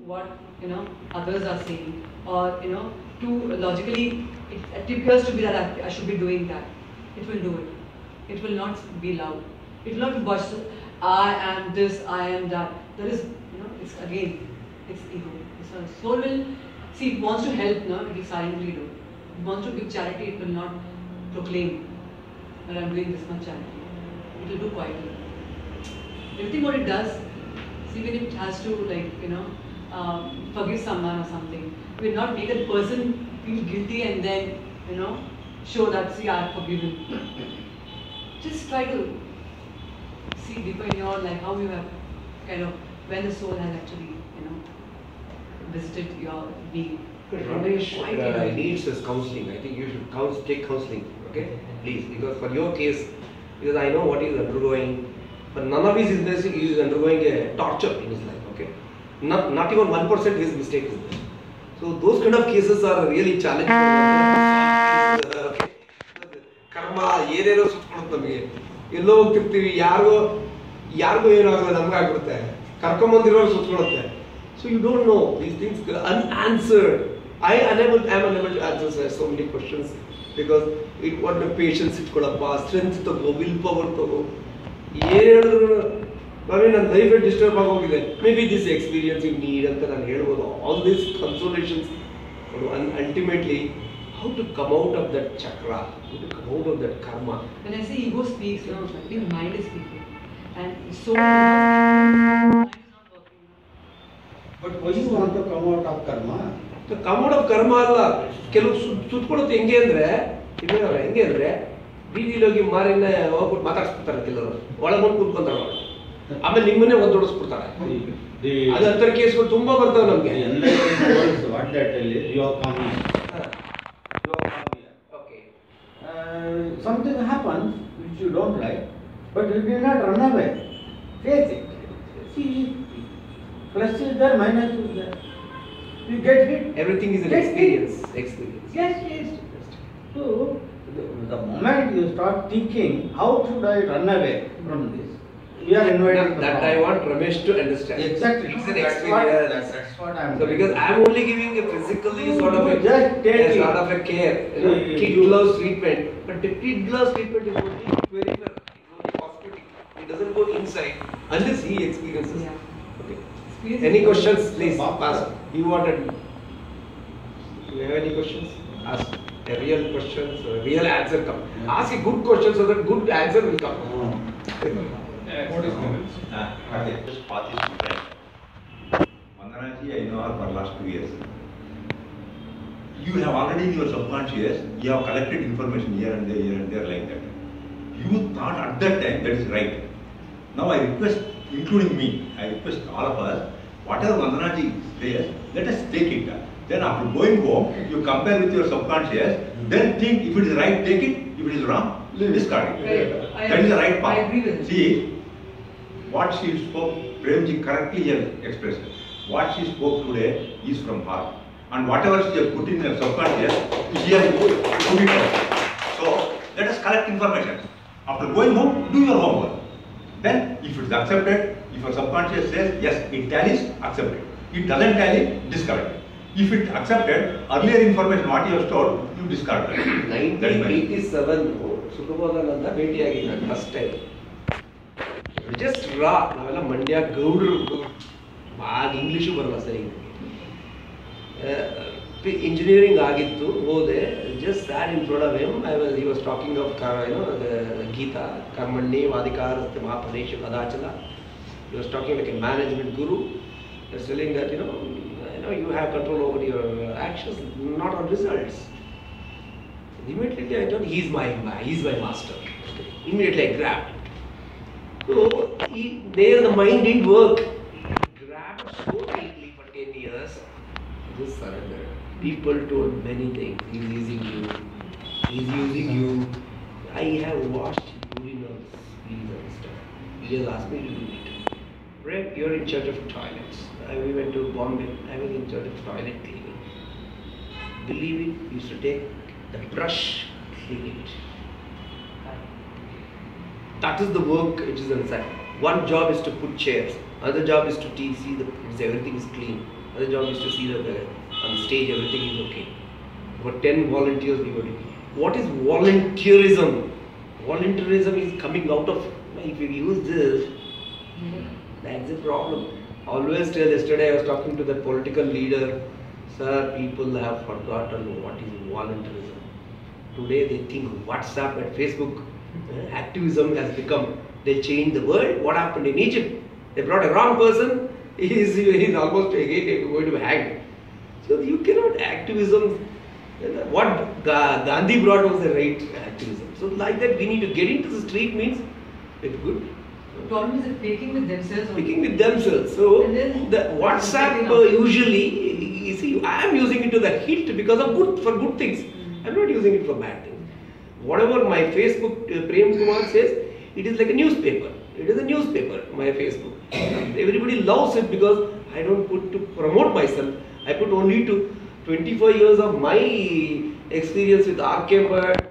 what others are saying, or to logically it appears to be that I should be doing that. It will do it. It will not be loud. It will not be burst. I am this. I am that. There is it's again it's ego. It's a soul will see. It wants to help. No, it will silently do. It wants to give charity. It will not proclaim that I am doing this much charity. It will do quietly. Everything what it does, even if it has to forgive someone or something, it will not make a person feel guilty and then show that see I have forgiven. Just try to see deeper in your life how you have when the soul has actually visited your being. Ramesh needs his counseling. I think you should take counseling, okay? Please, because for your case, because I know what he is undergoing, but none of his is he is undergoing a torture in his life, okay? Not even 1% his mistake is there. So those kind of cases are really challenging. Okay. Karma, ಏನೇನೋ ಸುತ್ಕೊಳ್ಳುತ್ತೆ ನಮಗೆ. ಎಲ್ಲೋ ಹೋಗ್ತಿರ್ತೀವಿ, ಯಾರಿಗೂ ಏನಾಗಲ್ಲ, ನಮ್ಗೆ ಆಗ್ಬಿಡುತ್ತೆ. ಕರ್ಕೊಂಬಂದಿರೋರು ಸುತ್ಕೊಳ್ಳುತ್ತೆ. So you don't know these things unanswered. I am unable to answer so many questions because it what the patience ಇಟ್ಕೊಳ್ಳಪ್ಪ, strength ತಗೋ, will power ತಗೋ. ಏನು ಹೇಳಿದ್ರು ನನ್ನ ಲೈಫ್ ಡಿಸ್ಟರ್ಬ್ ಆಗೋಗಿದೆ. Maybe this experience you need ಅಂತ ನಾನು ಹೇಳ್ಬೋದು. All this consolations ultimately how to come out of that chakra, how to come out of that karma. When I say ego speaks, I think mind is speaking, and so mind is not working. But why you want to come out of karma? To come out of karma ಅಲ್ಲ, ಕೆಲವು ಸುತ್ಕೊಳ್ಳುತ್ತೆ. ಹೆಂಗೆ ಅಂದ್ರೆ ಬೀದಿಲಿ ಹೋಗಿ ಮಾರಿನ ಹೋಗ್ಬಿಟ್ಟು ಮಾತಾಡ್ಸ್ಬಿಡ್ತಾರೆ ಕೆಲವರು, ಒಳಗೊಂಡು ಕೂತ್ಕೊಂತಾರೆ, ಆಮೇಲೆ ನಿಮ್ಮನ್ನೇ ಒದ್ದೊಡಿಸ್ಬಿಡ್ತಾರೆ. ಅದು ಅಂತರ ಕೇಸ್ಗಳು ತುಂಬಾ ಬರ್ತಾವೆ ನಮ್ಗೆ. Something happens which you don't like, but you did not run away. Face it. See, plus is there, minus is there. You get hit. Everything is an experience. Yes. So the moment you start thinking, how should I run away from this? We are invited. That I want Ramesh to understand. Exactly. It's an experience. That's what I am. So because I am only giving a physically sort of a just sort of a care, kid gloves treatment. But the kid gloves treatment is only peripheral. It's only cosmetic. It doesn't go inside unless he experiences. Yeah. Okay. Any questions, please? Ask. You wanted. Do you have any questions? Ask. A real questions, a real answer come. Ask a good question so that good answer will come. What is minutes? Just path is different. Vandanaji, I know her for last 2 years. You have already in your subconscious, you have collected information here and there like that. You thought at that time that is right. Now I request, including me, I request all of us, whatever Vandanaji says, let us take it. Then after going home, you compare with your subconscious, then think if it is right, take it, if it is wrong, discard it. Right. That is the right path. I agree with it. See, what she spoke, Premji correctly has expressed. What she spoke today is from heart. And whatever she has put in her subconscious, she has put it out. So, let us collect information. After going home, do your homework. Then, if it is accepted, if your subconscious says, yes, it tallies, accept it. It doesn't tally, discard it. If it accepted, earlier information what you have stored, you discard it. 1987 Sukhabodhananda ಭೇಟಿಯಾಗಿದ್ದ first time. Just ರಾ, ನಾವೆಲ್ಲ ಮಂಡ್ಯ ಗೌಡ್ರು, ಆಗ English ಬರಲ್ಲ ಸರಿ. Engineering ಆಗಿತ್ತು, ಹೋದೆ. Just sat in front of him. He was talking of Gita, ಕರ್ಮಣ್ಣಿ ವಾದಿಕಾರಸ್ತೆ ಮಹಾಪದೇಶ ಕದಾಚಲ. He was talking like a management guru. He was telling that you have control over your actions, not on results. Immediately I thought he's my master. Immediately I grabbed. So there the mind didn't work. Grabbed so tightly for 10 years. Just surrendered. People told many things. He's using you. He's using you. I have washed urinals, these and stuff. He just asked me to do it. Right, you're in charge of toilets. We went to Bombay. I was in charge of toilet cleaning. Believe it, we used to take the brush, clean it. That is the work which is inside. One job is to put chairs. Another job is to see that everything is clean. Other job is to see that on stage everything is okay. For 10 volunteers we were doing. What is volunteerism? Volunteerism is coming out of, if you use this, that's the problem. Always tell, yesterday I was talking to that political leader, sir, people have forgotten what is volunteerism. Today they think WhatsApp and Facebook activism has become, they changed the world. What happened in Egypt? They brought a wrong person, he's almost again going to be hanged. So you cannot activism. What Gandhi brought was the right activism. So like that we need to get into the street means it's good. The problem is speaking with themselves. Speaking with themselves. So the WhatsApp usually, you see, I am using it to the hilt because of for good things. I am not using it for bad things. Whatever my Facebook, Prem Kumar says, it is like a newspaper. It is a newspaper, my Facebook. Everybody loves it because I don't put to promote myself. I put only to 24 years of my experience with R.K. Bhatt,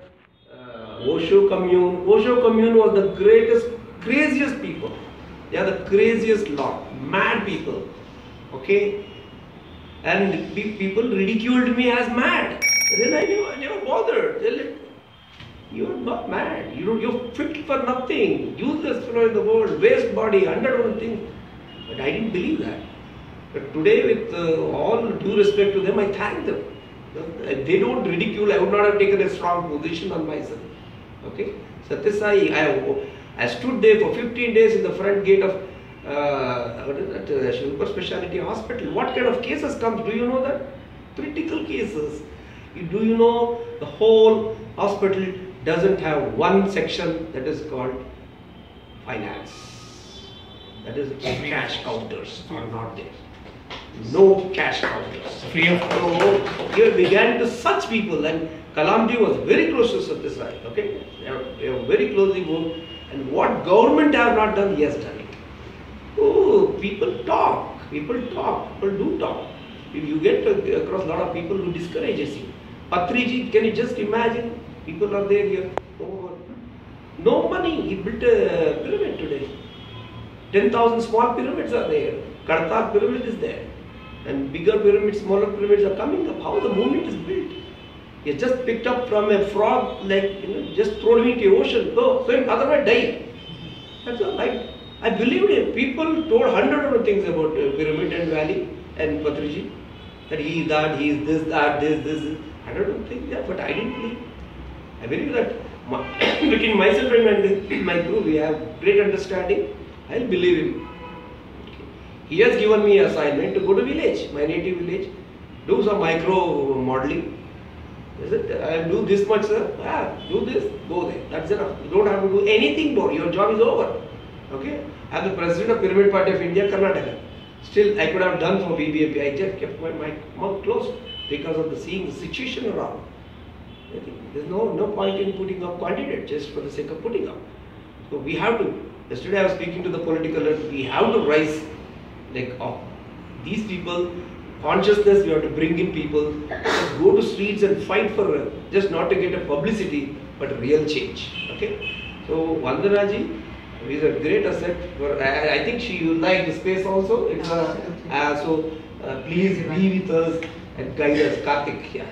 Osho Commune. Osho Commune was the greatest, craziest people. They are the craziest lot, mad people. Okay? And people ridiculed me as mad. Then I never bothered. They said, you are not mad. You're fit for nothing. Useless fellow in the world, waste body, 100 things. But I didn't believe that. But today, with all due respect to them, I thank them. They don't ridicule. I would not have taken a strong position on myself. Okay? Sathya Sai, I stood there for 15 days in the front gate of Super Speciality Hospital. What kind of cases comes? Do you know that? Critical cases. Do you know the whole hospital doesn't have one section that is called finance? That is, cash counters are not there. No cash counters. Free of cost. So here began to such people, and Kalamji was very close to Sathya Sai. Okay, they have very closely worked, and what government have not done, he has done it. Oh, people talk, people do talk. If you get across a lot of people who discourages you. Patriji, can you just imagine? People are there here. No money. He built a pyramid today. 10,000 small pyramids are there. Kartar pyramid is there. And bigger pyramids, smaller pyramids are coming up. How the movement is built? He just picked up from a frog, like, just thrown him into the ocean. Go, swim, otherwise die. That's all. I believed him. People told 100 of things about Pyramid and Valley and Patriji. That he is that, he is this, that, this. I don't think that, but I didn't believe. I believe that between myself and my crew, we have great understanding. I'll believe him. Okay. He has given me assignment to go to village, my native village, do some micro modeling. Is it? I'll do this much, sir. Do this, go there. That's enough. You don't have to do anything more. Your job is over. Okay? I'm the president of Pyramid Party of India, Karnataka. Still, I could have done for BBMP. I just kept my mouth closed because of seeing the situation around. I think there's no point in putting up candidate just for the sake of putting up. So we have to. Yesterday I was speaking to the political leaders. We have to rise like these people. Consciousness, we have to bring in people. Just go to streets and fight for just not to get a publicity, but real change. Okay. So Vandanaji is a great asset. I think she will like the space also. It's so please be with us and guide us, Karthik. Yeah.